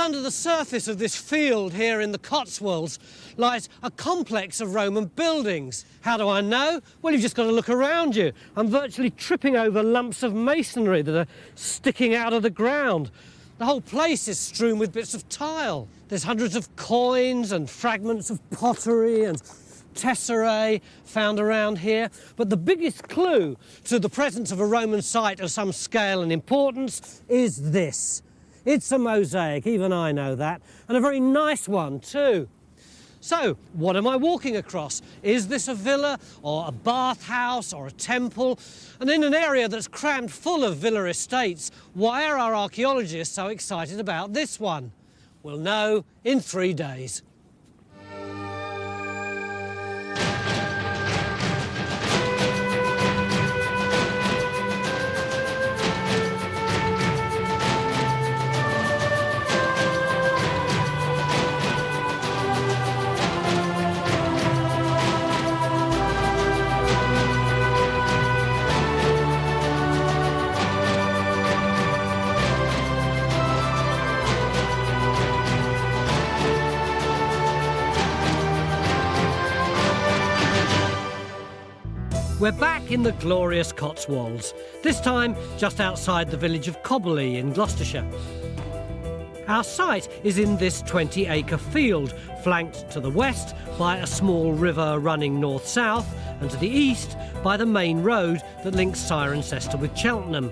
under the surface of this field here in the Cotswolds lies a complex of Roman buildings. How do I know? Well, you've just got to look around you. I'm virtually tripping over lumps of masonry that are sticking out of the ground. The whole place is strewn with bits of tile. There's hundreds of coins and fragments of pottery and tesserae found around here. But the biggest clue to the presence of a Roman site of some scale and importance is this. It's a mosaic, even I know that, and a very nice one too. So, what am I walking across? Is this a villa, or a bathhouse, or a temple? And in an area that's crammed full of villa estates, why are our archaeologists so excited about this one? We'll know in 3 days. We're back in the glorious Cotswolds, this time just outside the village of Cobberley in Gloucestershire. Our site is in this 20-acre field, flanked to the west by a small river running north-south, and to the east by the main road that links Cirencester with Cheltenham.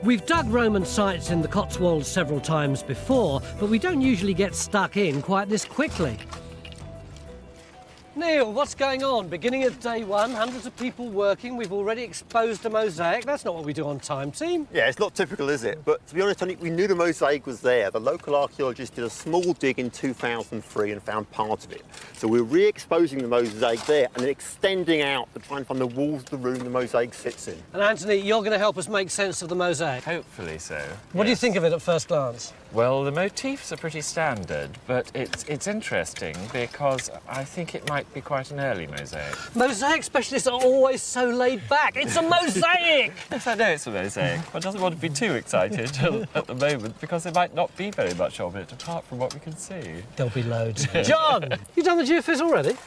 We've dug Roman sites in the Cotswolds several times before, but we don't usually get stuck in quite this quickly. Neil, what's going on? Beginning of day one, hundreds of people working, we've already exposed a mosaic. That's not what we do on Time Team. Yeah, it's not typical, is it? But to be honest, I think we knew the mosaic was there. The local archaeologists did a small dig in 2003 and found part of it. So we're re-exposing the mosaic there and then extending out to try and find the walls of the room the mosaic sits in. And Anthony, you're going to help us make sense of the mosaic. Hopefully so. What do you think of it at first glance? Well, the motifs are pretty standard, but it's interesting because I think it might be quite an early mosaic. Mosaic specialists are always so laid back. It's a mosaic! Yes, I know it's a mosaic, but I doesn't want to be too excited at the moment because there might not be very much of it apart from what we can see. There'll be loads. John, you done the geophys already?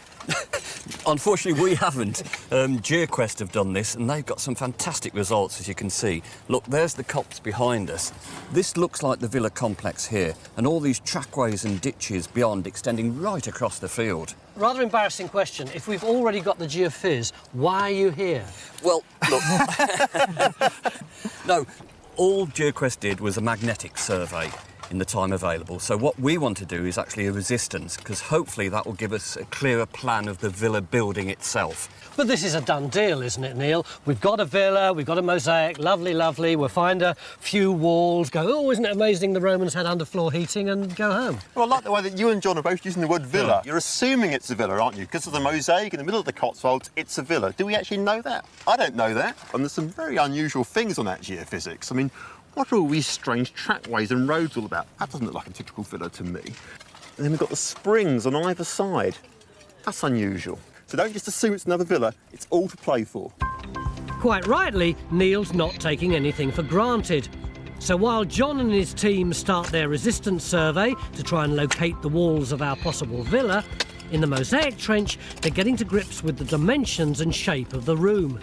Unfortunately, we haven't. GeoQuest have done this, and they've got some fantastic results, as you can see. Look, there's the copse behind us. This looks like the villa complex here, and all these trackways and ditches beyond extending right across the field. Rather embarrassing question. If we've already got the geophys, why are you here? Well, look... No, all GeoQuest did was a magnetic survey in the time available. So what we want to do is actually a resistance, because hopefully that will give us a clearer plan of the villa building itself. But this is a done deal, isn't it, Neil? We've got a villa, we've got a mosaic, lovely, lovely. We'll find a few walls, go, oh, isn't it amazing the Romans had underfloor heating, and go home. Well, I like the way that you and John are both using the word villa. Yeah. You're assuming it's a villa, aren't you? Because of the mosaic in the middle of the Cotswolds, it's a villa. Do we actually know that? I don't know that. And there's some very unusual things on that geophysics. I mean, what are all these strange trackways and roads all about? That doesn't look like a typical villa to me. And then we've got the springs on either side. That's unusual. So don't just assume it's another villa, it's all to play for. Quite rightly, Neil's not taking anything for granted. So while John and his team start their resistance survey to try and locate the walls of our possible villa, in the mosaic trench, they're getting to grips with the dimensions and shape of the room.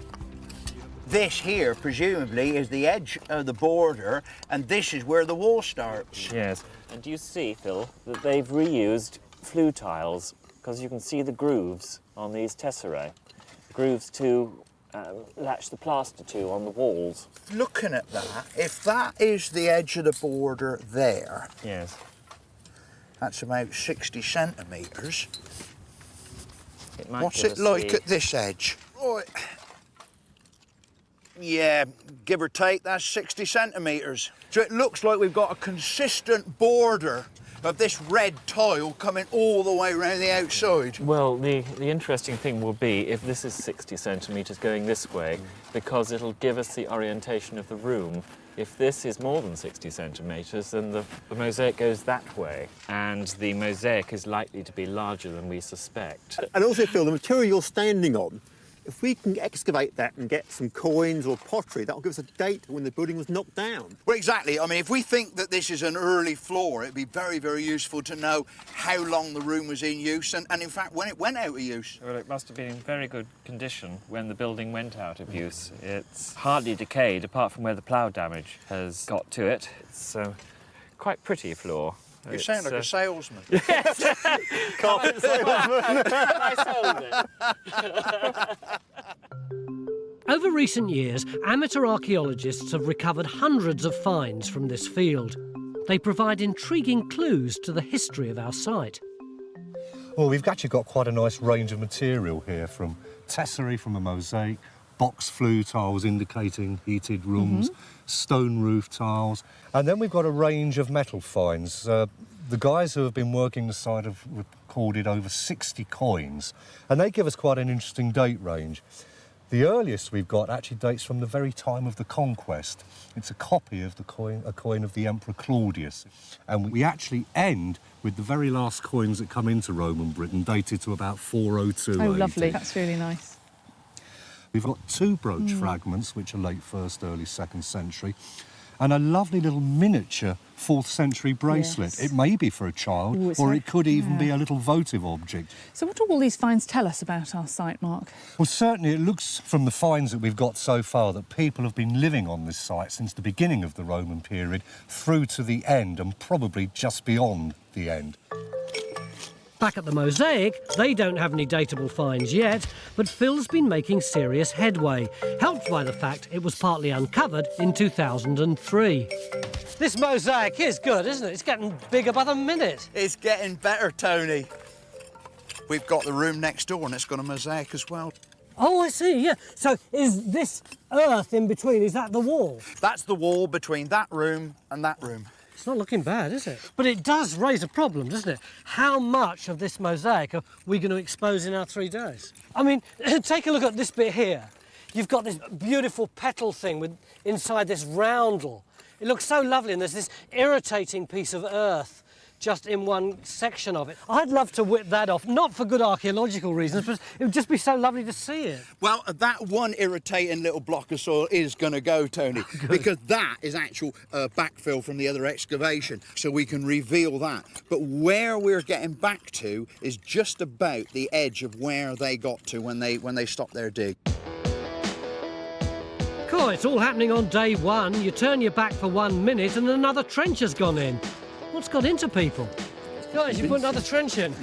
This here, presumably, is the edge of the border, and this is where the wall starts. Yes. And do you see, Phil, that they've reused flue tiles, because you can see the grooves on these tesserae. Grooves to latch the plaster to on the walls. Looking at that, if that is the edge of the border there, yes, that's about 60 centimetres. What's it like at this edge? Right. Yeah, give or take, that's 60 centimetres. So it looks like we've got a consistent border of this red tile coming all the way around the outside. Well, the interesting thing will be if this is 60 centimetres going this way, because it'll give us the orientation of the room. If this is more than 60 centimetres, then the mosaic goes that way, and the mosaic is likely to be larger than we suspect. And also, Phil, the material you're standing on, If we can excavate that and get some coins or pottery, that'll give us a date when the building was knocked down. Well, exactly. I mean, if we think that this is an early floor, it'd be very, very useful to know how long the room was in use and in fact, when it went out of use. Well, it must have been in very good condition when the building went out of use. It's hardly decayed, apart from where the plough damage has got to it. It's quite pretty floor. You sound like a salesman. Carpet salesman. I sold it. Over recent years, amateur archaeologists have recovered hundreds of finds from this field. They provide intriguing clues to the history of our site. Well, we've actually got quite a nice range of material here, from tesserae from a mosaic, box flue tiles indicating heated rooms, stone roof tiles, and then we've got a range of metal finds. The guys who have been working the site have recorded over 60 coins, and they give us quite an interesting date range. The earliest we've got actually dates from the very time of the conquest. It's a copy of a coin of the Emperor Claudius. And we actually end with the very last coins that come into Roman Britain, dated to about 402 Oh, AD. lovely. That's really nice. We've got two brooch fragments, which are late 1st, early 2nd century, and a lovely little miniature 4th century bracelet. Yes. It may be for a child, Ooh, it's or very- it could even be yeah. a little votive object. So what do all these finds tell us about our site, Mark? Well, certainly it looks from the finds that we've got so far that people have been living on this site since the beginning of the Roman period through to the end, and probably just beyond the end. Back at the Mosaic, they don't have any datable finds yet, but Phil's been making serious headway, helped by the fact it was partly uncovered in 2003. This mosaic is good, isn't it? It's getting bigger by the minute. It's getting better, Tony. We've got the room next door and it's got a mosaic as well. Oh, I see, yeah. So is this earth in between, is that the wall? That's the wall between that room and that room. It's not looking bad, is it? But it does raise a problem, doesn't it? How much of this mosaic are we going to expose in our 3 days? I mean, take a look at this bit here. You've got this beautiful petal thing with inside this roundel. It looks so lovely, and there's this irritating piece of earth just in one section of it. I'd love to whip that off, not for good archaeological reasons, but it would just be so lovely to see it. Well, that one irritating little block of soil is going to go, Tony, because that is actual backfill from the other excavation, so we can reveal that. But where we're getting back to is just about the edge of where they got to when they stopped their dig. Cool, it's all happening on day 1. You turn your back for 1 minute and another trench has gone in. What's got into people? Guys, you put another trench in.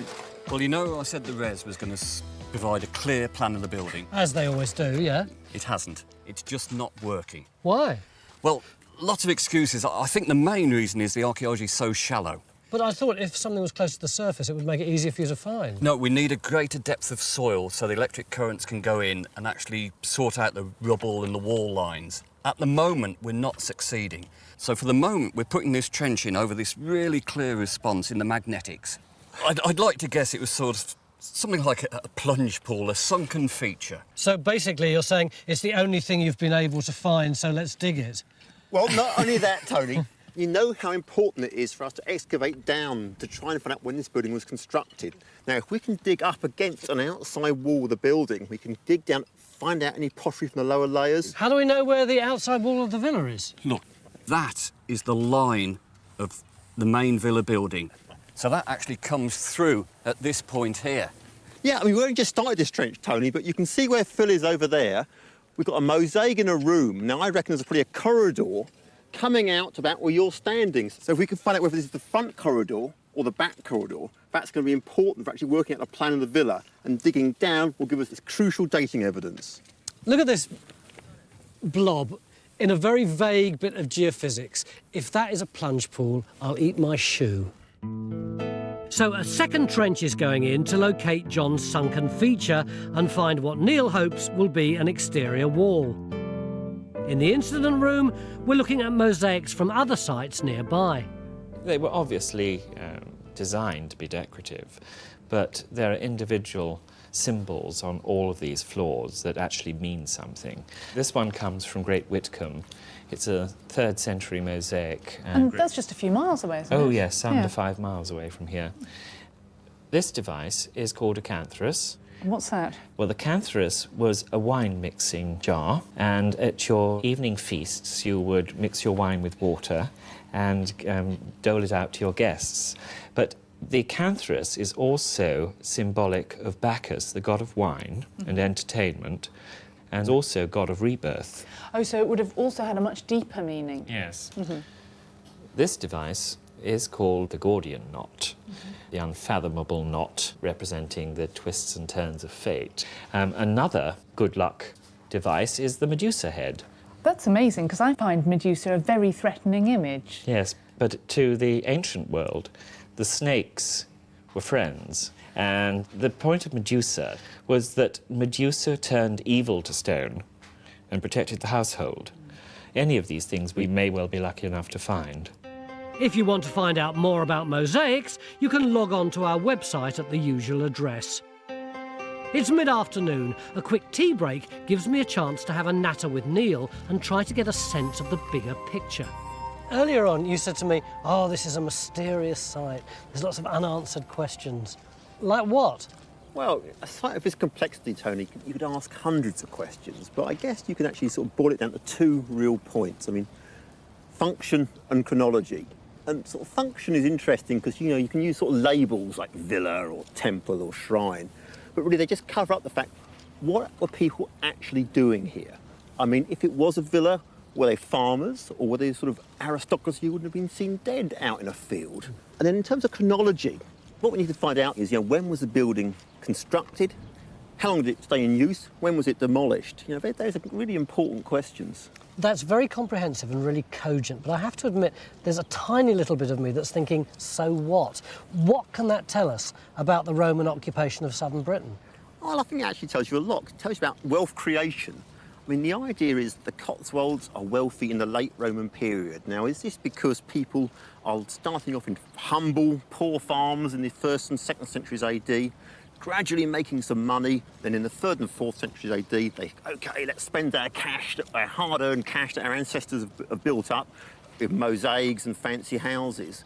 Well, you know, I said the res was going to provide a clear plan of the building. As they always do, yeah. It hasn't. It's just not working. Why? Well, lots of excuses. I think the main reason is the archaeology is so shallow. But I thought if something was close to the surface, it would make it easier for you to find. No, we need a greater depth of soil so the electric currents can go in and actually sort out the rubble and the wall lines. At the moment, we're not succeeding. So for the moment, we're putting this trench in over this really clear response in the magnetics. I'd like to guess it was sort of something like a plunge pool, a sunken feature. So basically you're saying it's the only thing you've been able to find, so let's dig it. Well, not only that, Tony. You know how important it is for us to excavate down to try and find out when this building was constructed. Now, if we can dig up against an outside wall of the building, we can dig down, find out any pottery from the lower layers. How do we know where the outside wall of the villa is? Look, that is the line of the main villa building. So that actually comes through at this point here. Yeah, I mean, we only just started this trench, Tony, but you can see where Phil is over there. We've got a mosaic in a room. Now, I reckon there's probably a corridor coming out to about where you're standing. So if we can find out whether this is the front corridor or the back corridor, that's going to be important for actually working out the plan of the villa, and digging down will give us this crucial dating evidence. Look at this blob in a very vague bit of geophysics. If that is a plunge pool, I'll eat my shoe. So a second trench is going in to locate John's sunken feature and find what Neil hopes will be an exterior wall. In the incident room, we're looking at mosaics from other sites nearby. They were obviously designed to be decorative, but there are individual symbols on all of these floors that actually mean something. This one comes from Great Whitcomb. It's a 3rd century mosaic. And that's just a few miles away, isn't it? Oh yes, under Yeah. 5 miles away from here. This device is called a canthus. And what's that? Well, the cantharus was a wine mixing jar, and at your evening feasts you would mix your wine with water and dole it out to your guests. But the cantharus is also symbolic of Bacchus, the god of wine and entertainment, and also god of rebirth. Oh, so it would have also had a much deeper meaning. Yes. This device is called the Gordian knot, the unfathomable knot representing the twists and turns of fate. Another good luck device is the Medusa head. That's amazing, because I find Medusa a very threatening image. Yes, but to the ancient world, the snakes were friends. And the point of Medusa was that Medusa turned evil to stone and protected the household. Any of these things we may well be lucky enough to find. If you want to find out more about mosaics, you can log on to our website at the usual address. It's mid-afternoon. A quick tea break gives me a chance to have a natter with Neil and try to get a sense of the bigger picture. Earlier on, you said to me, oh, this is a mysterious site. There's lots of unanswered questions. Like what? Well, a site of this complexity, Tony, you could ask hundreds of questions, but I guess you can actually sort of boil it down to two real points. I mean, function and chronology. And sort of function is interesting because, you know, you can use sort of labels like villa or temple or shrine, but really they just cover up the fact, what were people actually doing here? I mean, if it was a villa, were they farmers or were they sort of aristocracy who wouldn't have been seen dead out in a field? And then in terms of chronology, what we need to find out is, you know, when was the building constructed? How long did it stay in use? When was it demolished? You know, those are really important questions. That's very comprehensive and really cogent, but I have to admit there's a tiny little bit of me that's thinking, so what? What can that tell us about the Roman occupation of southern Britain? Well, I think it actually tells you a lot. It tells you about wealth creation. I mean, the idea is the Cotswolds are wealthy in the late Roman period. Now, is this because people are starting off in humble, poor farms in the 1st and 2nd centuries AD, gradually making some money, then in the 3rd and 4th centuries AD, they, OK, let's spend our cash, our hard-earned cash that our ancestors have built up with mosaics and fancy houses?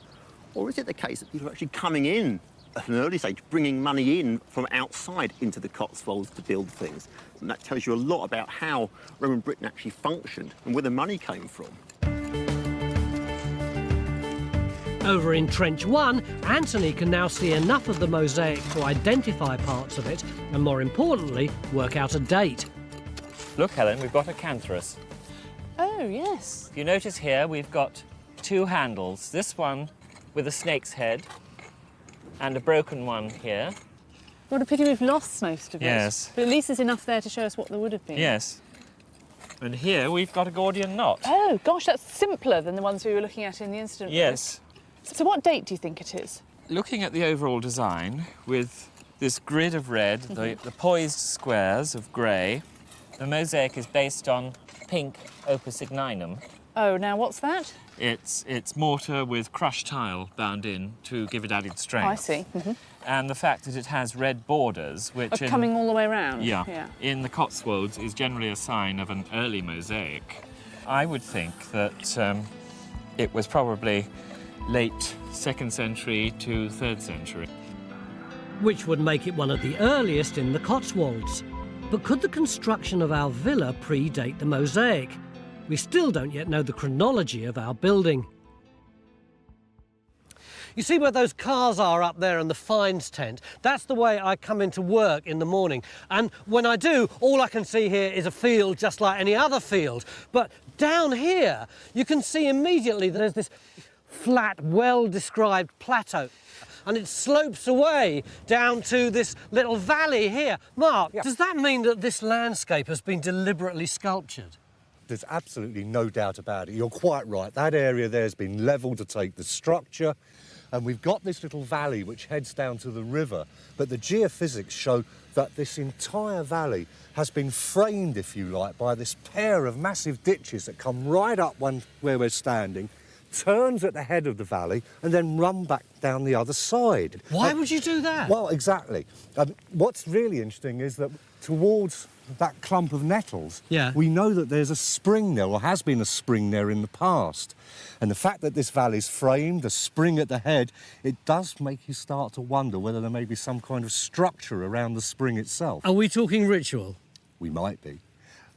Or is it the case that people are actually coming in at an early stage, bringing money in from outside into the Cotswolds to build things? And that tells you a lot about how Roman Britain actually functioned and where the money came from. Over in Trench 1, Anthony can now see enough of the mosaic to identify parts of it and, more importantly, work out a date. Look, Helen, we've got a cantharus. Oh, yes. If you notice here, we've got two handles. This one with a snake's head and a broken one here. What a pity we've lost most of it. Yes. But at least there's enough there to show us what there would have been. Yes. And here we've got a Gordian knot. Oh, gosh, that's simpler than the ones we were looking at in the incident. Yes. So what date do you think it is? Looking at the overall design with this grid of red, the poised squares of grey, the mosaic is based on pink opus igninum. Oh, now what's that? It's mortar with crushed tile bound in to give it added strength. Oh, I see. And the fact that it has red borders, which Coming all the way around? yeah, in the Cotswolds is generally a sign of an early mosaic. I would think that it was probably late 2nd century to 3rd century. Which would make it one of the earliest in the Cotswolds. But could the construction of our villa predate the mosaic? We still don't yet know the chronology of our building. You see where those cars are up there in the fines tent? That's the way I come into work in the morning. And when I do, all I can see here is a field just like any other field. But down here, you can see immediately that there's this flat, well-described plateau. And it slopes away down to this little valley here. Mark, does that mean that this landscape has been deliberately sculptured? There's absolutely no doubt about it. You're quite right. That area there has been levelled to take the structure. And we've got this little valley which heads down to the river. But the geophysics show that this entire valley has been framed, if you like, by this pair of massive ditches that come right up one where we're standing, turns at the head of the valley and then run back down the other side. Why would you do that? Well, exactly. What's really interesting is that towards that clump of nettles, Yeah. we know that there's a spring there, or has been a spring there in the past. And the fact that this valley's framed, a spring at the head, it does make you start to wonder whether there may be some kind of structure around the spring itself. Are we talking ritual? We might be.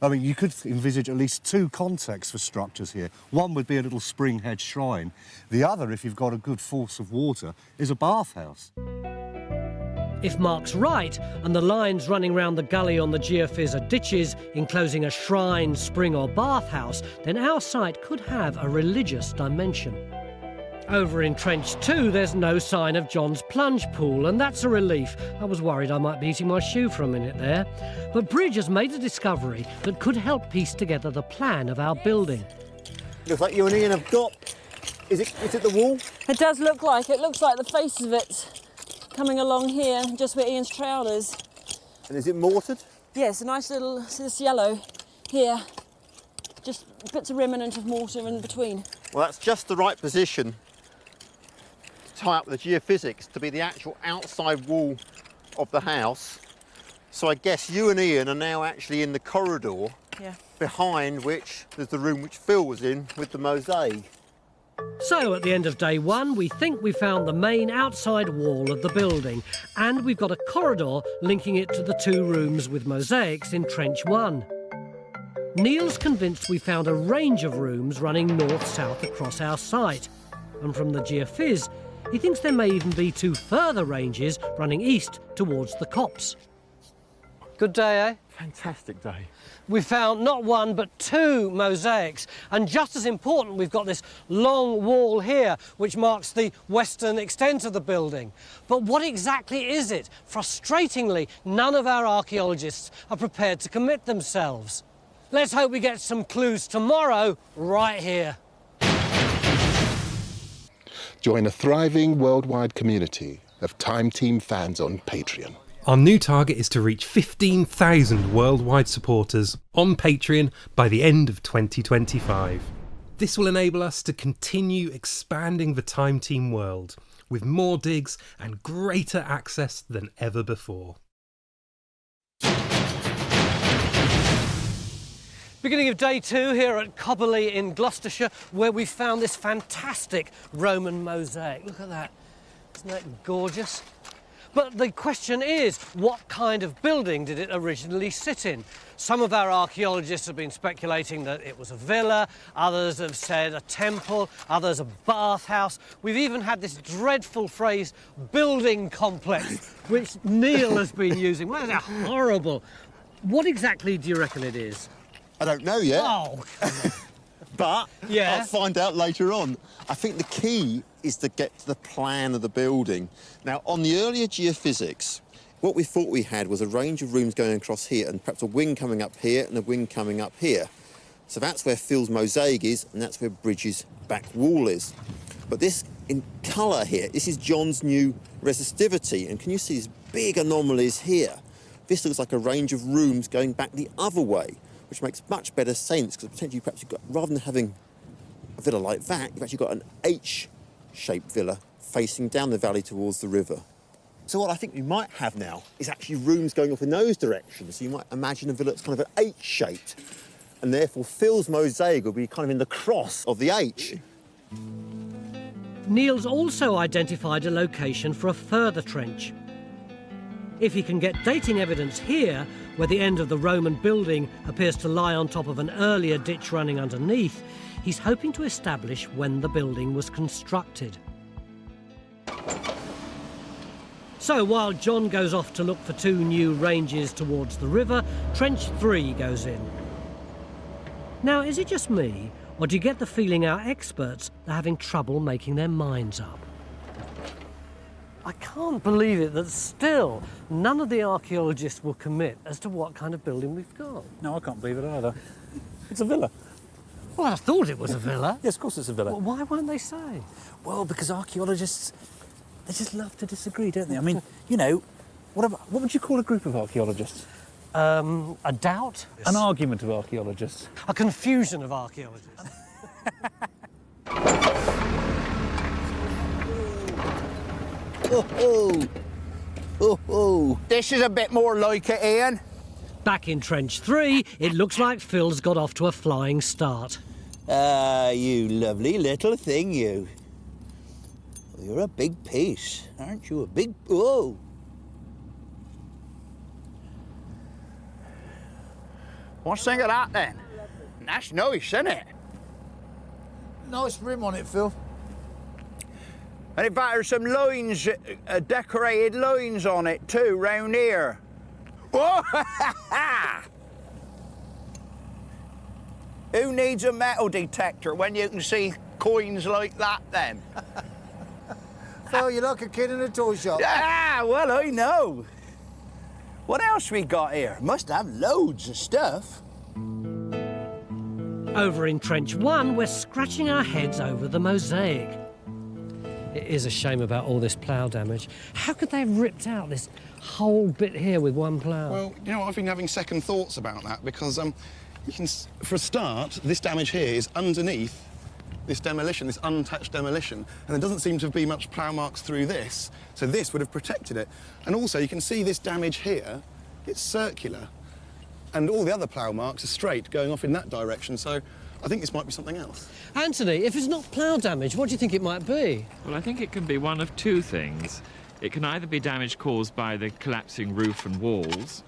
I mean, you could envisage at least two contexts for structures here. One would be a little spring-head shrine. The other, if you've got a good force of water, is a bathhouse. If Mark's right, and the lines running round the gully on the geophys are ditches enclosing a shrine, spring or bathhouse, then our site could have a religious dimension. Over in Trench 2, there's no sign of John's plunge pool, and that's a relief. I was worried I might be eating my shoe for a minute there. But Bridge has made a discovery that could help piece together the plan of our building. Looks like you and Ian have got... Is it the wall? It does look like it. Looks like the face of it coming along here, just where Ian's trowel is. And is it mortared? Yes, a nice little, see this yellow here. Just bits of remnant of mortar in between. Well, that's just the right position to tie up the geophysics to be the actual outside wall of the house. So I guess you and Ian are now actually in the corridor Yeah. behind which there's the room which Phil was in with the mosaic. So at the end of day one, we think we found the main outside wall of the building, and we've got a corridor linking it to the two rooms with mosaics in Trench 1. Neil's convinced we found a range of rooms running north-south across our site, and from the geophys, he thinks there may even be two further ranges running east towards the copse. Good day, eh? Fantastic day. We found not one but two mosaics, and just as important, we've got this long wall here which marks the western extent of the building. But what exactly is it? Frustratingly, none of our archaeologists are prepared to commit themselves. Let's hope we get some clues tomorrow right here. Join a thriving worldwide community of Time Team fans on Patreon. Our new target is to reach 15,000 worldwide supporters on Patreon by the end of 2025. This will enable us to continue expanding the Time Team world with more digs and greater access than ever before. Beginning of day two here at Cobberley in Gloucestershire, where we found this fantastic Roman mosaic. Look at that. Isn't that gorgeous? But the question is, what kind of building did it originally sit in? Some of our archaeologists have been speculating that it was a villa, others have said a temple, others a bathhouse. We've even had this dreadful phrase, building complex, which Neil has been using. Well, that's horrible. What exactly do you reckon it is? I don't know yet, Oh, but Yeah. I'll find out later on. I think the key is to get to the plan of the building. Now, on the earlier geophysics, what we thought we had was a range of rooms going across here and perhaps a wing coming up here and a wing coming up here. So that's where Phil's mosaic is, and that's where Bridges' back wall is. But this in colour here, this is John's new resistivity, and can you see these big anomalies here? This looks like a range of rooms going back the other way, which makes much better sense, because potentially perhaps you've got, rather than having a villa like that, you've actually got an H-shaped villa facing down the valley towards the river. So what I think we might have now is actually rooms going off in those directions. So you might imagine a villa that's kind of an H-shaped, and therefore Phil's mosaic will be kind of in the cross of the H. Neil's also identified a location for a further trench. If he can get dating evidence here, where the end of the Roman building appears to lie on top of an earlier ditch running underneath, he's hoping to establish when the building was constructed. So while John goes off to look for two new ranges towards the river, Trench 3 goes in. Now, is it just me, or do you get the feeling our experts are having trouble making their minds up? I can't believe it that still none of the archaeologists will commit as to what kind of building we've got. No, I can't believe it either. It's a villa. Well, I thought it was a villa. Yes, of course it's a villa. Well, why won't they say? Well, because archaeologists, they just love to disagree, don't they? I mean, you know, what would you call a group of archaeologists? A doubt? An argument of archaeologists. A confusion of archaeologists. This is a bit more like it, Ian. Back in Trench 3, it looks like Phil's got off to a flying start. Ah, you lovely little thing, you. You're a big piece, aren't you? A big... Whoa! What's the thing of that, then? That's nice, isn't it? Nice rim on it, Phil. And in fact, there's some lines, decorated lines on it too, round here. Whoa! Who needs a metal detector when you can see coins like that, then? Phil, you're like a kid in a toy shop. Ah, well, I know. What else we got here? Must have loads of stuff. Over in Trench 1, we're scratching our heads over the mosaic. It is a shame about all this plough damage. How could they have ripped out this whole bit here with one plough? Well, you know, I've been having second thoughts about that because you can, for a start, this damage here is underneath this demolition, this untouched demolition, and there doesn't seem to be much plough marks through this, so this would have protected it. And also, you can see this damage here, it's circular, and all the other plough marks are straight, going off in that direction, so I think this might be something else. Anthony, if it's not plough damage, what do you think it might be? Well, I think it can be one of two things. It can either be damage caused by the collapsing roof and walls,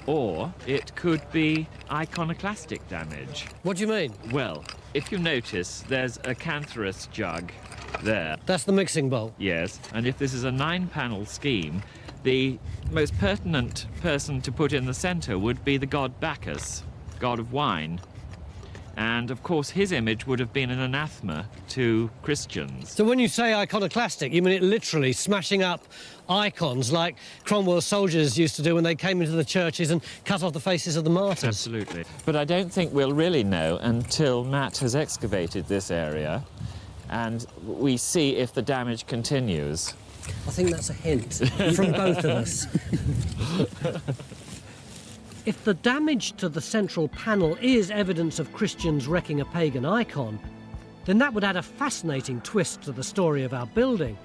or it could be iconoclastic damage. What do you mean? Well, if you notice, there's a cantharus jug there. That's the mixing bowl? Yes, and if this is a 9-panel scheme, the most pertinent person to put in the centre would be the god Bacchus, god of wine. And, of course, his image would have been an anathema to Christians. So when you say iconoclastic, you mean it literally smashing up icons like Cromwell's soldiers used to do when they came into the churches and cut off the faces of the martyrs? Absolutely. But I don't think we'll really know until Matt has excavated this area and we see if the damage continues. I think that's a hint from both of us. If the damage to the central panel is evidence of Christians wrecking a pagan icon, then that would add a fascinating twist to the story of our building.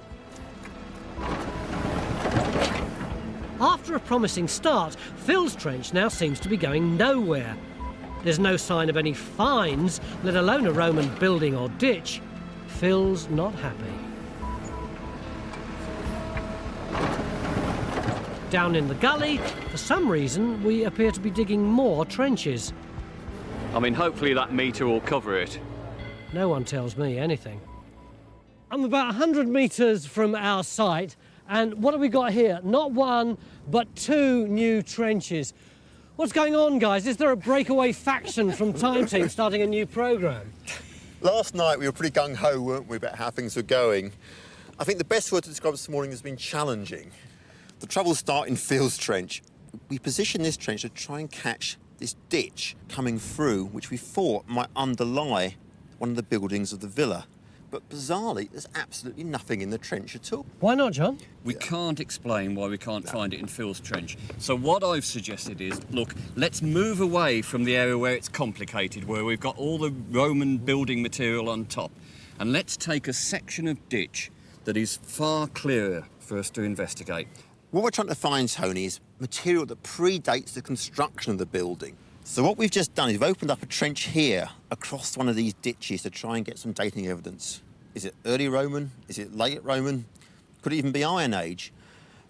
After a promising start, Phil's trench now seems to be going nowhere. There's no sign of any finds, let alone a Roman building or ditch. Phil's not happy. Down in the gully, for some reason, we appear to be digging more trenches. I mean, hopefully that metre will cover it. No one tells me anything. I'm about 100 metres from our site, and what have we got here? Not one, but 2 new trenches. What's going on, guys? Is there a breakaway faction from Time Team starting a new programme? Last night we were pretty gung-ho, weren't we, about how things were going. I think the best word to describe this morning has been challenging. The trouble started in Phil's trench. We positioned this trench to try and catch this ditch coming through, which we thought might underlie one of the buildings of the villa. But bizarrely, there's absolutely nothing in the trench at all. Why not, John? We can't explain why we can't find it in Phil's trench. So what I've suggested is, look, let's move away from the area where it's complicated, where we've got all the Roman building material on top, and let's take a section of ditch that is far clearer for us to investigate. What we're trying to find, Tony, is material that predates the construction of the building. So what we've just done is we've opened up a trench here across one of these ditches to try and get some dating evidence. Is it early Roman? Is it late Roman? Could it even be Iron Age?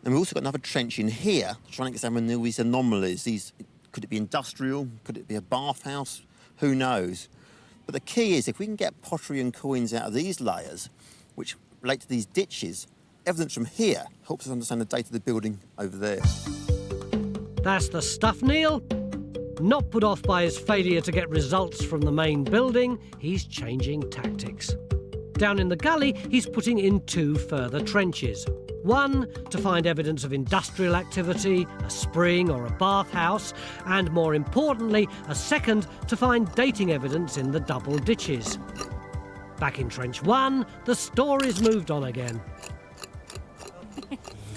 And we've also got another trench in here to try and examine these anomalies. Could it be industrial? Could it be a bathhouse? Who knows? But the key is if we can get pottery and coins out of these layers, which relate to these ditches, evidence from here helps us understand the date of the building over there. That's the stuff, Neil. Not put off by his failure to get results from the main building, he's changing tactics. Down in the gully, he's putting in 2 further trenches. One to find evidence of industrial activity, a spring or a bathhouse, and more importantly, a second to find dating evidence in the double ditches. Back in Trench 1, the story's moved on again.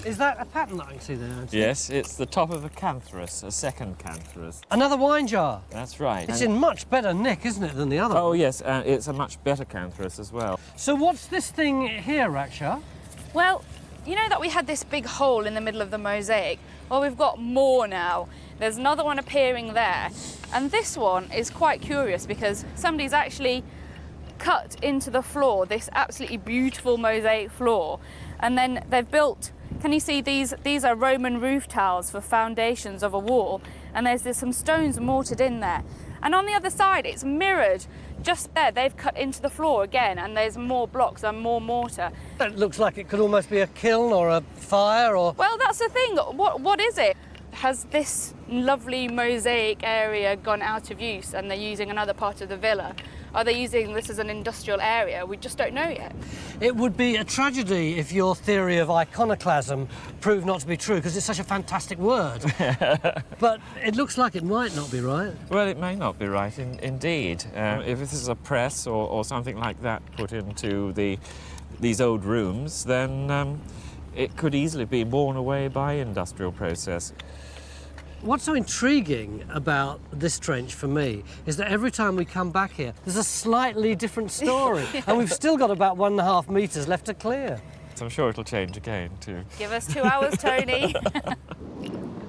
Is that a pattern that I can see there, Anthony? Yes, it's the top of a cantharus, a second cantharus. Another wine jar? That's right. It's in much better nick, isn't it, than the other Oh, one? yes, it's a much better cantharus as well. So what's this thing here, Raksha? Well, You know that we had this big hole in the middle of the mosaic? Well, we've got more now. There's another one appearing there. And this one is quite curious because somebody's actually cut into the floor this absolutely beautiful mosaic floor. And then they've built, can you see these are Roman roof tiles for foundations of a wall. And there's some stones mortared in there. And on the other side, it's mirrored. Just there, they've cut into the floor again, and there's more blocks and more mortar. It looks like it could almost be a kiln or a fire or... Well, that's the thing. What is it? Has this lovely mosaic area gone out of use and they're using another part of the villa? Are they using this as an industrial area? We just don't know yet. It would be a tragedy if your theory of iconoclasm proved not to be true, because it's such a fantastic word. But it looks like it might not be right. Well, it may not be right, indeed. If this is a press or something like that put into these old rooms, then it could easily be borne away by industrial process. What's so intriguing about this trench for me is that every time we come back here, there's a slightly different story. And we've still got about 1.5 metres left to clear. So I'm sure it'll change again, too. Give us 2 hours, Tony.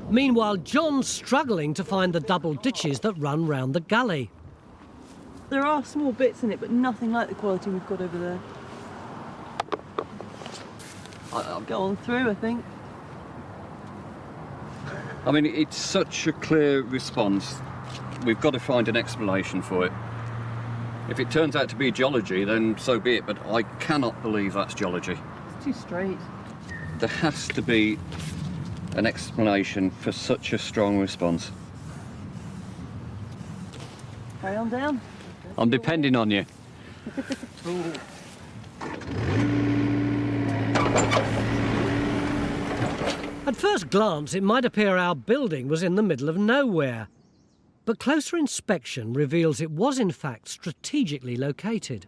Meanwhile, John's struggling to find the double ditches that run round the gully. There are small bits in it, but nothing like the quality we've got over there. I'll go on through, I think. I mean, it's such a clear response. We've got to find an explanation for it. If it turns out to be geology, then so be it, but I cannot believe that's geology. It's too straight. There has to be an explanation for such a strong response. Carry on down. I'm depending on you. At first glance, it might appear our building was in the middle of nowhere. But closer inspection reveals it was in fact strategically located.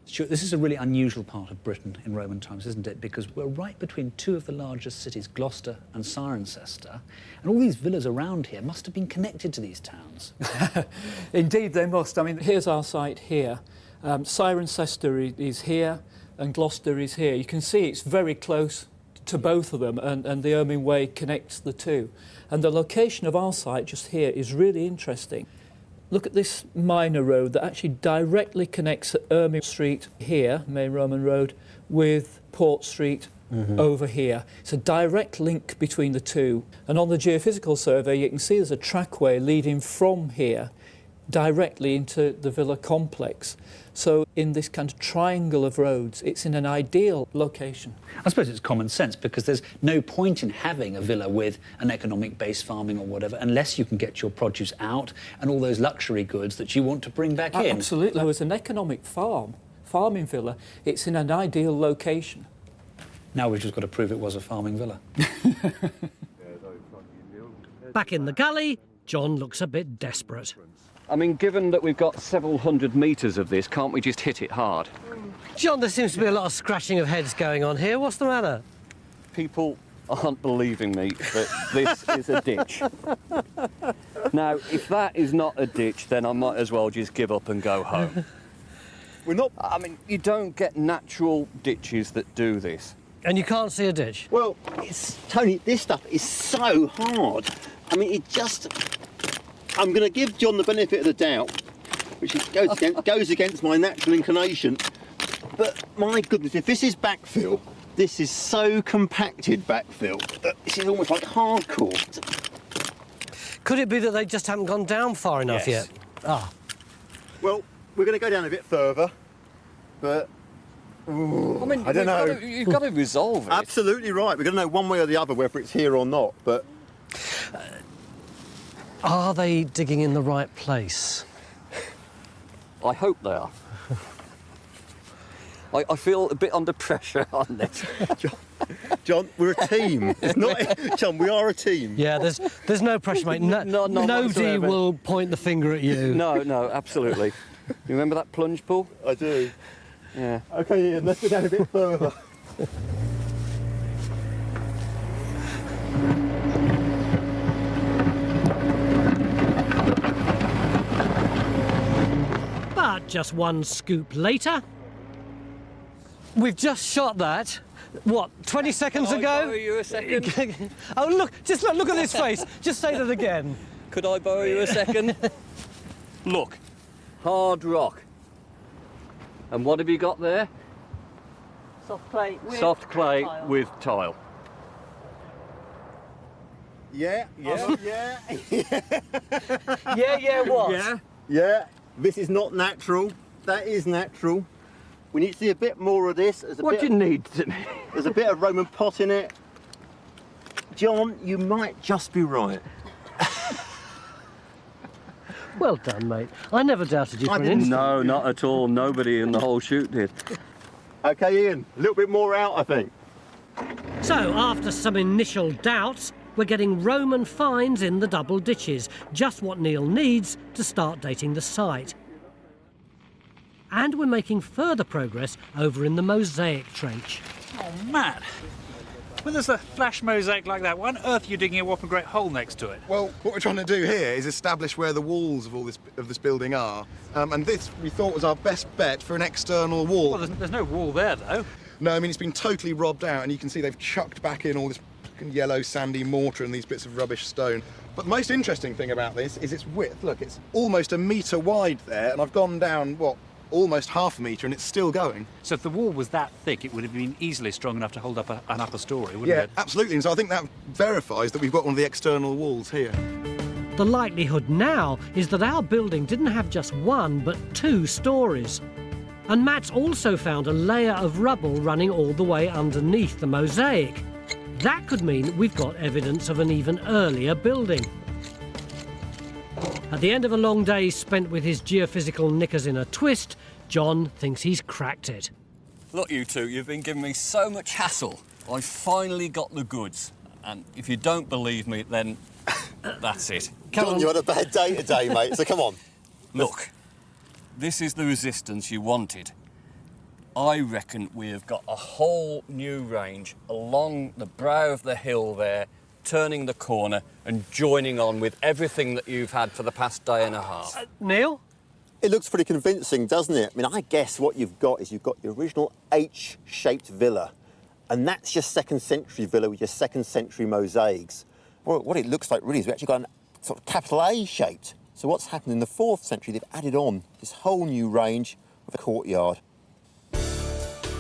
Stuart, this is a really unusual part of Britain in Roman times, isn't it? Because we're right between two of the largest cities, Gloucester and Cirencester, and all these villas around here must have been connected to these towns. Indeed, they must. I mean, here's our site here. Cirencester is here, and Gloucester is here. You can see it's very close to both of them, and the Ermine Way connects the two. And the location of our site just here is really interesting. Look at this minor road that actually directly connects Ermine Street here, Main Roman Road, with Port Street over here. It's a direct link between the two. And on the geophysical survey, you can see there's a trackway leading from here directly into the villa complex. So in this kind of triangle of roads, it's in an ideal location. I suppose it's common sense, because there's no point in having a villa with an economic base farming or whatever unless you can get your produce out and all those luxury goods that you want to bring back in. Absolutely. As an economic farming villa, it's in an ideal location. Now we've just got to prove it was a farming villa. Back in the gully, John looks a bit desperate. I mean, given that we've got several hundred metres of this, can't we just hit it hard? John, there seems to be a lot of scratching of heads going on here. What's the matter? People aren't believing me that this is a ditch. Now, if that is not a ditch, then I might as well just give up and go home. We're not... I mean, you don't get natural ditches that do this. And you can't see a ditch? Well, Tony, this stuff is so hard. I mean, it just... I'm going to give John the benefit of the doubt, which goes against my natural inclination. But my goodness, if this is backfill, this is so compacted backfill that this is almost like hardcore. Could it be that they just haven't gone down far enough yet? Ah. Well, we're going to go down a bit further, but... Ooh, I mean, I don't know. You've got to resolve it. Absolutely right. We're going to know one way or the other whether it's here or not, but... Are they digging in the right place? I hope they are. I feel a bit under pressure on this. John, we're a team. It's not, John, we are a team. Yeah, there's no pressure, mate. Nobody whatsoever. will point the finger at you. No, absolutely. You remember that plunge pool? I do. Yeah. OK, Ian, let's go down a bit further. But just one scoop later... We've just shot that. What, 20 seconds Can I ago? borrow you a second? Oh, look, just look at his face. Just say that again. Could I borrow you a second? Look, hard rock. And what have you got there? Soft clay. Soft clay with tile. Yeah. Yeah, what? Yeah, this is not natural. That is natural. We need to see a bit more of this. What do you need? There's a bit of Roman pot in it. John, you might just be right. Well done, mate. I never doubted you for an instant. No, not at all. Nobody in the whole shoot did. Okay, Ian, a little bit more out, I think. So, after some initial doubts, we're getting Roman finds in the double ditches, just what Neil needs to start dating the site. And we're making further progress over in the mosaic trench. Oh, Matt. When there's a flash mosaic like that, why on earth are you digging a whopping great hole next to it? Well, what we're trying to do here is establish where the walls of this building are, and this we thought was our best bet for an external wall. Well, there's no wall there, though. No, I mean it's been totally robbed out, and you can see they've chucked back in all this yellow sandy mortar and these bits of rubbish stone. But the most interesting thing about this is its width. Look, it's almost a metre wide there, and I've gone down what? Almost half a metre, and it's still going. So if the wall was that thick, it would have been easily strong enough to hold up an upper story, wouldn't Yeah, it? absolutely. And so I think that verifies that we've got one of the external walls here. The likelihood now is that our building didn't have just one, but 2 stories. And Matt's also found a layer of rubble running all the way underneath the mosaic. That could mean we've got evidence of an even earlier building. At the end of a long day spent with his geophysical knickers in a twist, John thinks he's cracked it. Look, you two, you've been giving me so much hassle. I finally got the goods. And if you don't believe me, then that's it. John, you had a bad day today, mate, so come on. Look, this is the resistance you wanted. I reckon we have got a whole new range along the brow of the hill there, turning the corner and joining on with everything that you've had for the past day and a half. Neil? It looks pretty convincing, doesn't it? I mean, I guess what you've got is you've got the original H-shaped villa, and that's your 2nd century villa with your 2nd century mosaics. Well, what it looks like really is we actually got an sort of capital A shaped. So what's happened in the 4th century, they've added on this whole new range with a courtyard.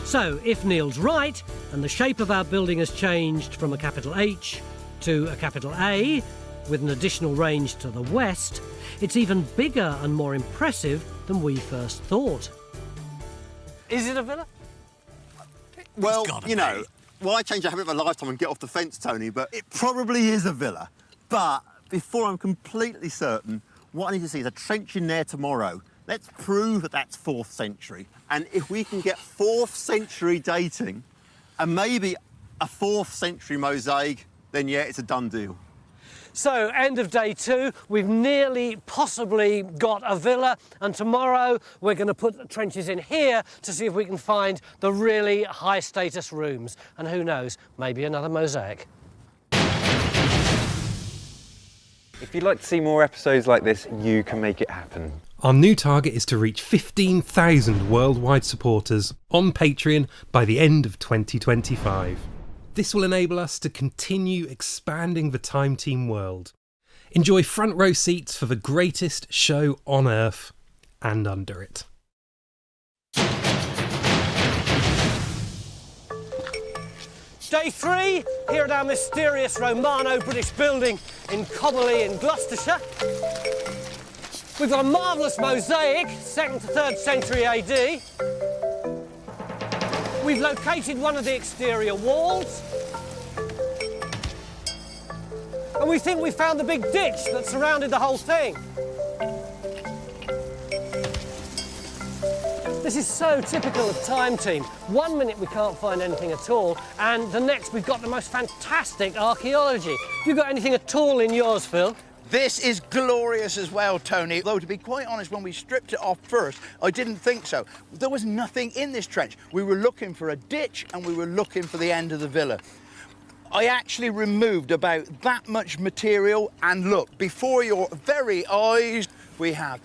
So, if Neil's right, and the shape of our building has changed from a capital H to a capital A, with an additional range to the west, it's even bigger and more impressive than we first thought. Is it a villa? Well, you know, I change a habit of a lifetime and get off the fence, Tony, but it probably is a villa. But before I'm completely certain, what I need to see is a trench in there tomorrow. Let's prove that that's 4th century. And if we can get 4th century dating and maybe a 4th century mosaic, then yeah, it's a done deal. So, end of day 2, we've nearly possibly got a villa, and tomorrow we're going to put the trenches in here to see if we can find the really high status rooms. And who knows, maybe another mosaic. If you'd like to see more episodes like this, you can make it happen. Our new target is to reach 15,000 worldwide supporters on Patreon by the end of 2025. This will enable us to continue expanding the Time Team world. Enjoy front row seats for the greatest show on Earth and under it. Day 3, here at our mysterious Romano-British building in Cobberley in Gloucestershire. We've got a marvellous mosaic, 2nd to 3rd century AD. We've located one of the exterior walls. And we think we found the big ditch that surrounded the whole thing. This is so typical of Time Team. 1 minute we can't find anything at all, and the next we've got the most fantastic archaeology. Have you got anything at all in yours, Phil? This is glorious as well, Tony. Though, to be quite honest, when we stripped it off first, I didn't think so. There was nothing in this trench. We were looking for a ditch and we were looking for the end of the villa. I actually removed about that much material, and look, before your very eyes, we have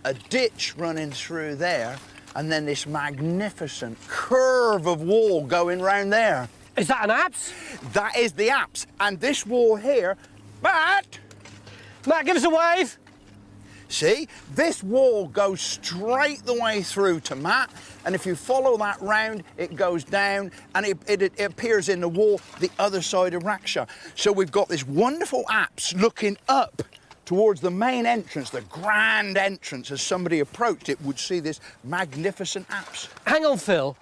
a ditch running through there, and then this magnificent curve of wall going round there. Is that an apse? That is the apse. And this wall here, Matt, give us a wave. See, this wall goes straight the way through to Matt, and if you follow that round, it goes down, and it appears in the wall the other side of Raksha. So we've got this wonderful apse looking up towards the main entrance, the grand entrance. As somebody approached it, would see this magnificent apse. Hang on, Phil.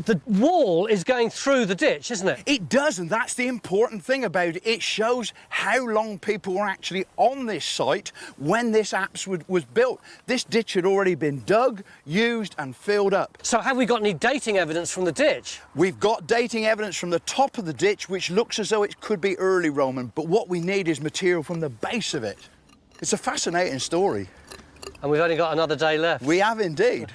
The wall is going through the ditch, isn't it? It does, and that's the important thing about it. It shows how long people were actually on this site when this apse was built. This ditch had already been dug, used and filled up. So have we got any dating evidence from the ditch? We've got dating evidence from the top of the ditch, which looks as though it could be early Roman, but what we need is material from the base of it. It's a fascinating story. And we've only got another day left. We have indeed.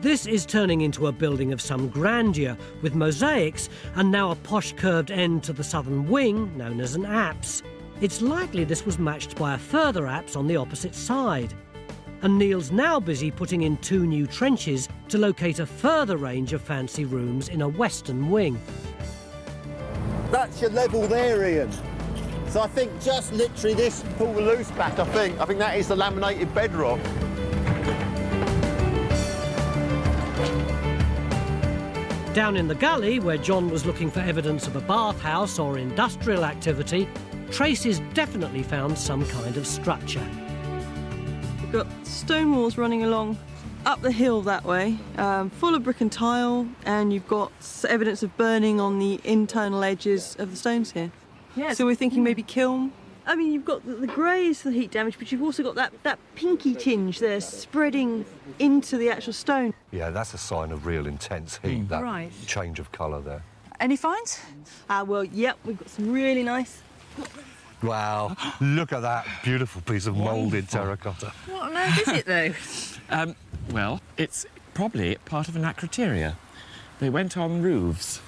This is turning into a building of some grandeur, with mosaics and now a posh curved end to the southern wing, known as an apse. It's likely this was matched by a further apse on the opposite side. And Neil's now busy putting in 2 new trenches to locate a further range of fancy rooms in a western wing. That's your level there, Ian. So I think just literally this, pull the loose back, I think that is the laminated bedrock. Down in the gully, where John was looking for evidence of a bathhouse or industrial activity, Tracy's definitely found some kind of structure. We've got stone walls running along up the hill that way, full of brick and tile, and you've got evidence of burning on the internal edges of the stones here. Yeah. So we're thinking maybe kiln. I mean, you've got the grey is the heat damage, but you've also got that pinky tinge there spreading into the actual stone. Yeah, that's a sign of real intense heat, that Right. change of colour there. Any finds? Well, yep, we've got some really nice. Wow, look at that beautiful piece of moulded terracotta. What on earth is it, though? Well, it's probably part of an acroteria. They went on roofs.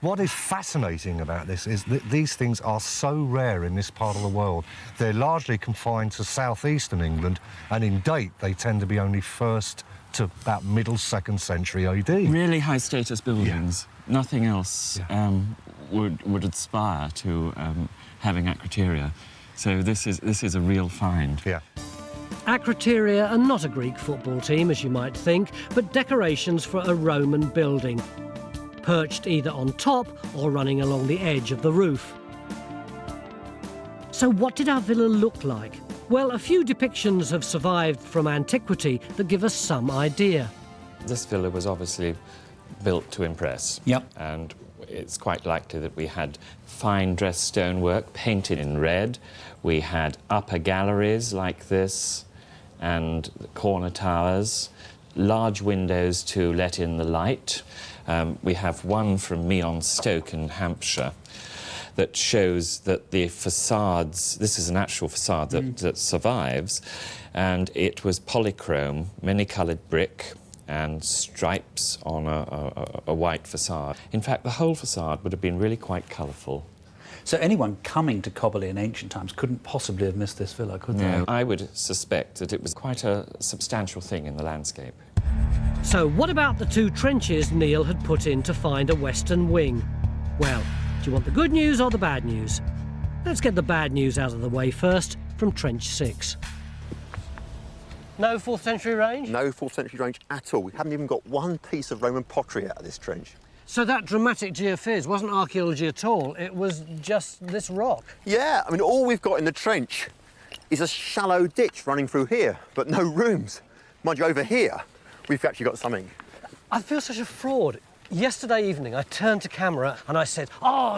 What is fascinating about this is that these things are so rare in this part of the world. They're largely confined to southeastern England, and in date they tend to be only 1st to about middle 2nd century AD. Really high status buildings. Yeah. Nothing else would aspire to having acroteria. So this is a real find. Yeah. Acroteria are not a Greek football team, as you might think, but decorations for a Roman building, perched either on top or running along the edge of the roof. So what did our villa look like? Well, a few depictions have survived from antiquity that give us some idea. This villa was obviously built to impress. Yep. And it's quite likely that we had fine dressed stonework painted in red. We had upper galleries like this and corner towers, large windows to let in the light. We have one from Meon Stoke in Hampshire that shows that the facades, this is an actual facade that survives, and it was polychrome, many-coloured brick and stripes on a white facade. In fact, the whole facade would have been really quite colourful. So anyone coming to Cobberley in ancient times couldn't possibly have missed this villa, could they? No, I would suspect that it was quite a substantial thing in the landscape. So what about the 2 trenches Neil had put in to find a western wing? Well, do you want the good news or the bad news? Let's get the bad news out of the way first, from Trench 6. No 4th century range? No 4th century range at all. We haven't even got one piece of Roman pottery out of this trench. So that dramatic geophys wasn't archaeology at all, it was just this rock? Yeah, I mean, all we've got in the trench is a shallow ditch running through here, but no rooms. Mind you, over here, we've actually got something. I feel such a fraud. Yesterday evening, I turned to camera and I said,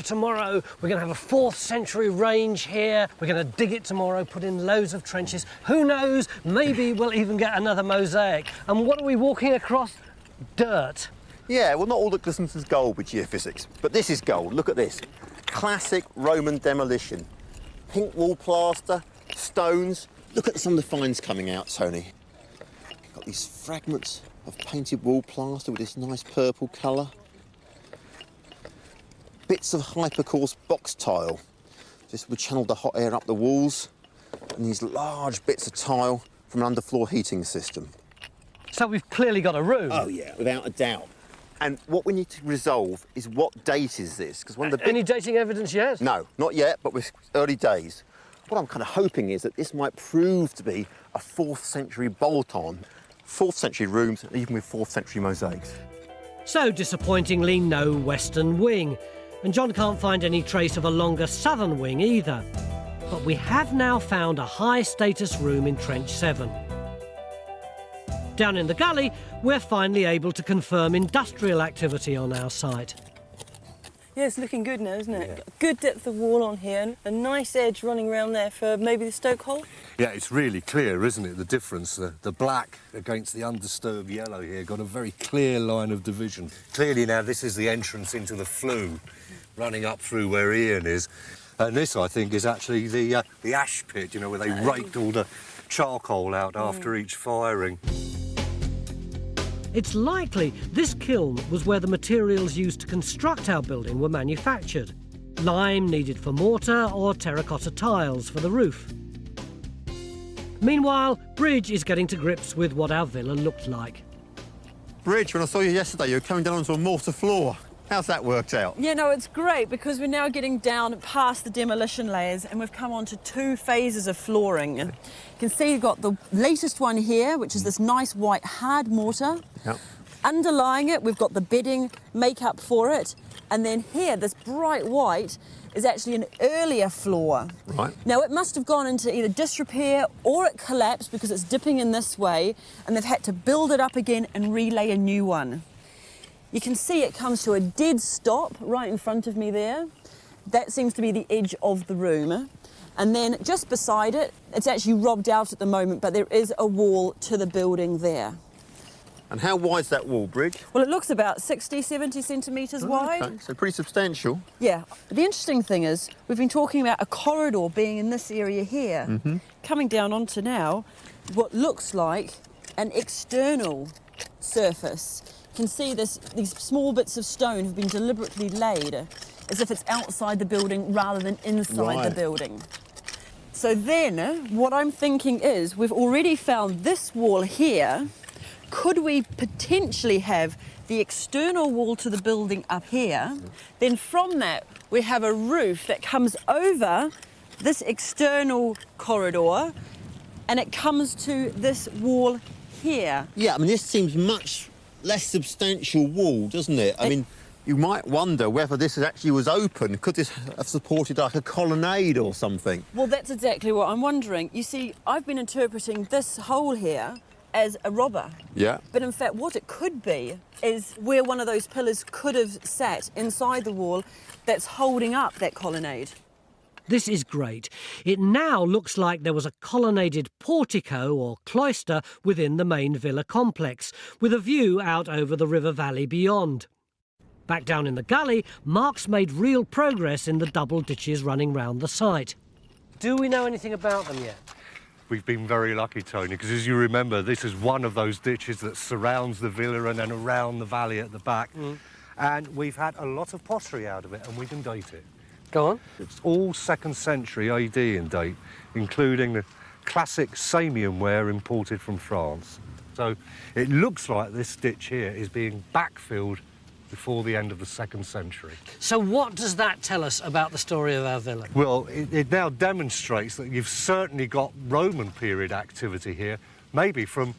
tomorrow we're going to have a 4th century range here. We're going to dig it tomorrow, put in loads of trenches. Who knows, maybe we'll even get another mosaic. And what are we walking across? Dirt. Yeah, well, not all that glistens is gold with geophysics, but this is gold. Look at this. Classic Roman demolition. Pink wall plaster, stones. Look at some of the finds coming out, Tony. Got these fragments of painted wall plaster with this nice purple colour. Bits of hypercoarse box tile. This would channel the hot air up the walls. And these large bits of tile from an underfloor heating system. So we've clearly got a room. Oh, yeah, without a doubt. And what we need to resolve is what date is this? Because one of the big... Any dating evidence yet? No, not yet, but we're early days. What I'm kind of hoping is that this might prove to be a 4th century bolt-on, 4th century rooms, even with 4th century mosaics. So disappointingly, no western wing. And John can't find any trace of a longer southern wing either. But we have now found a high-status room in Trench 7. Down in the gully, we're finally able to confirm industrial activity on our site. Yeah, it's looking good now, isn't it? Got a good depth of wall on here, and a nice edge running around there for maybe the stoke hole. Yeah, it's really clear, isn't it? The difference, the black against the undisturbed yellow here, got a very clear line of division. Clearly now this is the entrance into the flue, running up through where Ian is. And this, I think, is actually the ash pit, you know, where they raked all the charcoal out after each firing. It's likely this kiln was where the materials used to construct our building were manufactured. Lime needed for mortar or terracotta tiles for the roof. Meanwhile, Bridge is getting to grips with what our villa looked like. Bridge, when I saw you yesterday, you were coming down onto a mortar floor. How's that worked out? Yeah, no, it's great because we're now getting down past the demolition layers and we've come on to 2 phases of flooring. You can see you've got the latest one here, which is this nice white hard mortar. Yep. Underlying it, we've got the bedding make-up for it. And then here, this bright white is actually an earlier floor. Right. Now, it must have gone into either disrepair or it collapsed because it's dipping in this way, and they've had to build it up again and relay a new one. You can see it comes to a dead stop right in front of me there. That seems to be the edge of the room. And then just beside it, it's actually robbed out at the moment, but there is a wall to the building there. And how wide's that wall, Bridge? Well, it looks about 60, 70 centimetres wide. Okay, so pretty substantial. Yeah. The interesting thing is, we've been talking about a corridor being in this area here. Coming down onto now, what looks like an external surface. You can see these small bits of stone have been deliberately laid as if it's outside the building rather than inside the building. So then, what I'm thinking is, we've already found this wall here. Could we potentially have the external wall to the building up here? Then from that, we have a roof that comes over this external corridor and it comes to this wall here. Yeah, I mean, this seems much less substantial wall, doesn't it? I mean, you might wonder whether this actually was open. Could this have supported like a colonnade or something? Well, that's exactly what I'm wondering. You see, I've been interpreting this hole here as a robber. Yeah. But in fact, what it could be is where one of those pillars could have sat inside the wall that's holding up that colonnade. This is great. It now looks like there was a colonnaded portico or cloister within the main villa complex, with a view out over the river valley beyond. Back down in the gully, Mark's made real progress in the double ditches running round the site. Do we know anything about them yet? We've been very lucky, Tony, because as you remember, this is one of those ditches that surrounds the villa and then around the valley at the back. And we've had a lot of pottery out of it, and we can date it. Go on. It's all 2nd century AD in date, including the classic Samian ware imported from France. So it looks like this ditch here is being backfilled before the end of the 2nd century. So what does that tell us about the story of our villa? Well, it now demonstrates that you've certainly got Roman period activity here, maybe from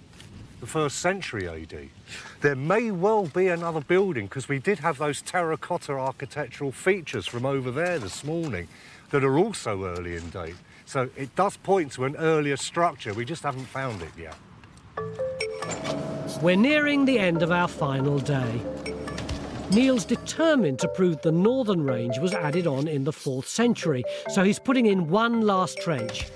the 1st century AD. There may well be another building, because we did have those terracotta architectural features from over there this morning that are also early in date. So it does point to an earlier structure, we just haven't found it yet. We're nearing the end of our final day. Neil's determined to prove the northern range was added on in the 4th century, so he's putting in one last trench.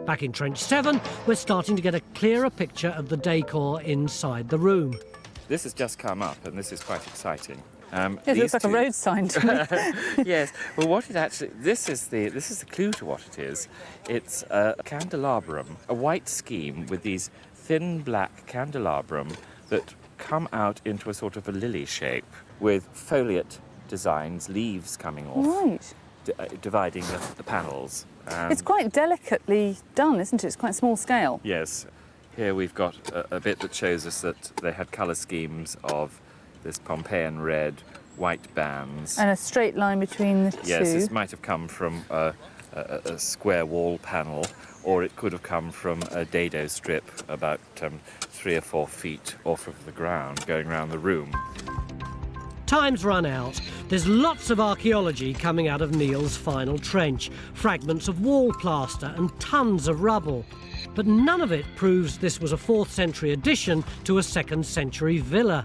Back in Trench 7, we're starting to get a clearer picture of the decor inside the room. This has just come up, and this is quite exciting. It looks like a road sign to me. Yes. Well, what it actually this is the clue to what it is. It's a candelabrum, a white scheme with these thin black candelabrum that come out into a sort of a lily shape with foliate designs, leaves coming off, Right. dividing the panels. It's quite delicately done, isn't it? It's quite small scale. Yes. Here we've got a bit that shows us that they had colour schemes of this Pompeian red, white bands. And a straight line between the two. Yes, this might have come from a square wall panel, or it could have come from a dado strip about 3 or 4 feet off of the ground going around the room. Time's run out. There's lots of archaeology coming out of Neil's final trench, fragments of wall plaster and tons of rubble. But none of it proves this was a 4th century addition to a 2nd century villa.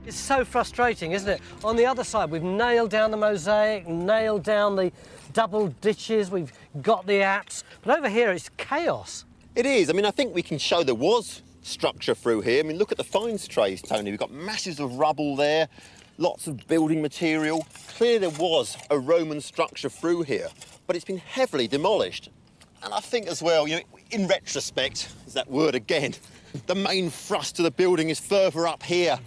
It's so frustrating, isn't it? On the other side, we've nailed down the mosaic, nailed down the double ditches, we've got the apse, but over here it's chaos. It is. I mean, I think we can show there was structure through here. I mean, look at the finds trays, Tony. We've got masses of rubble there, lots of building material. Clearly there was a Roman structure through here, but it's been heavily demolished. And I think as well, you know, in retrospect, is that word again, the main thrust of the building is further up here,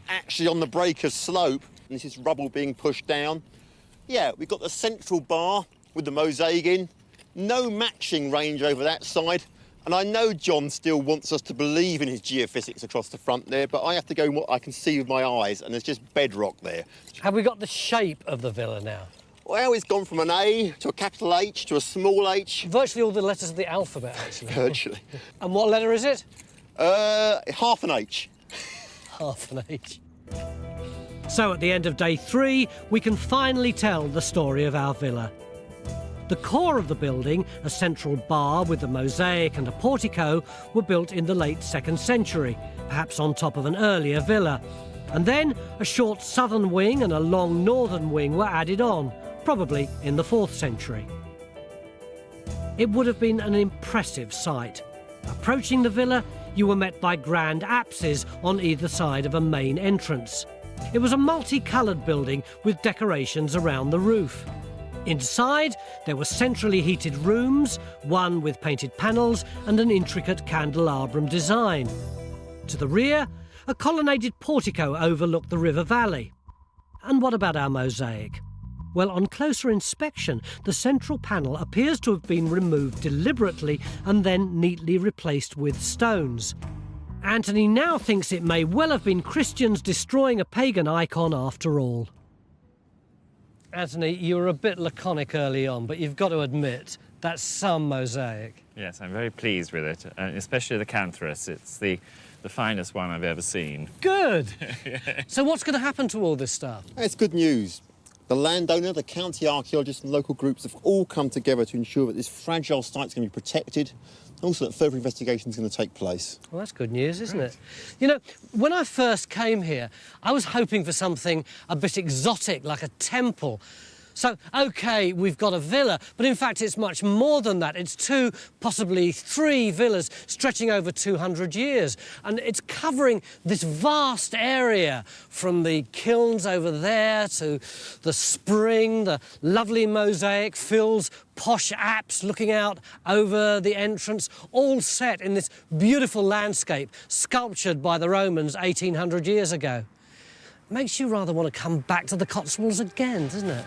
actually on the breaker's slope, and this is rubble being pushed down. Yeah, we've got the central bar with the mosaic in, no matching range over that side, and I know John still wants us to believe in his geophysics across the front there, but I have to go with what I can see with my eyes, and there's just bedrock there. Have we got the shape of the villa now? Well, it's gone from an A to a capital H to a small h. Virtually all the letters of the alphabet, actually. Virtually. And what letter is it? Half an H. Half an H. So at the end of day 3, we can finally tell the story of our villa. The core of the building, a central bar with a mosaic and a portico, were built in the late 2nd century, perhaps on top of an earlier villa. And then a short southern wing and a long northern wing were added on, probably in the 4th century. It would have been an impressive sight. Approaching the villa, you were met by grand apses on either side of a main entrance. It was a multicoloured building with decorations around the roof. Inside, there were centrally heated rooms, one with painted panels and an intricate candelabrum design. To the rear, a colonnaded portico overlooked the river valley. And what about our mosaic? Well, on closer inspection, the central panel appears to have been removed deliberately and then neatly replaced with stones. Anthony now thinks it may well have been Christians destroying a pagan icon after all. Anthony, you were a bit laconic early on, but you've got to admit, that's some mosaic. Yes, I'm very pleased with it, especially the Cantharus. It's the finest one I've ever seen. Good! So what's going to happen to all this stuff? It's good news. The landowner, the county archaeologists and local groups have all come together to ensure that this fragile site's going to be protected, and also that further investigation is going to take place. Well, that's good news, isn't it? You know, when I first came here, I was hoping for something a bit exotic, like a temple. So, OK, we've got a villa, but in fact it's much more than that. It's 2, possibly 3 villas stretching over 200 years. And it's covering this vast area from the kilns over there to the spring, the lovely mosaic, Phil's posh apse looking out over the entrance, all set in this beautiful landscape sculptured by the Romans 1800 years ago. Makes you rather want to come back to the Cotswolds again, doesn't it?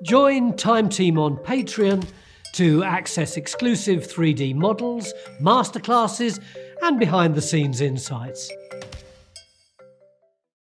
Join Time Team on Patreon to access exclusive 3D models, masterclasses and behind-the-scenes insights.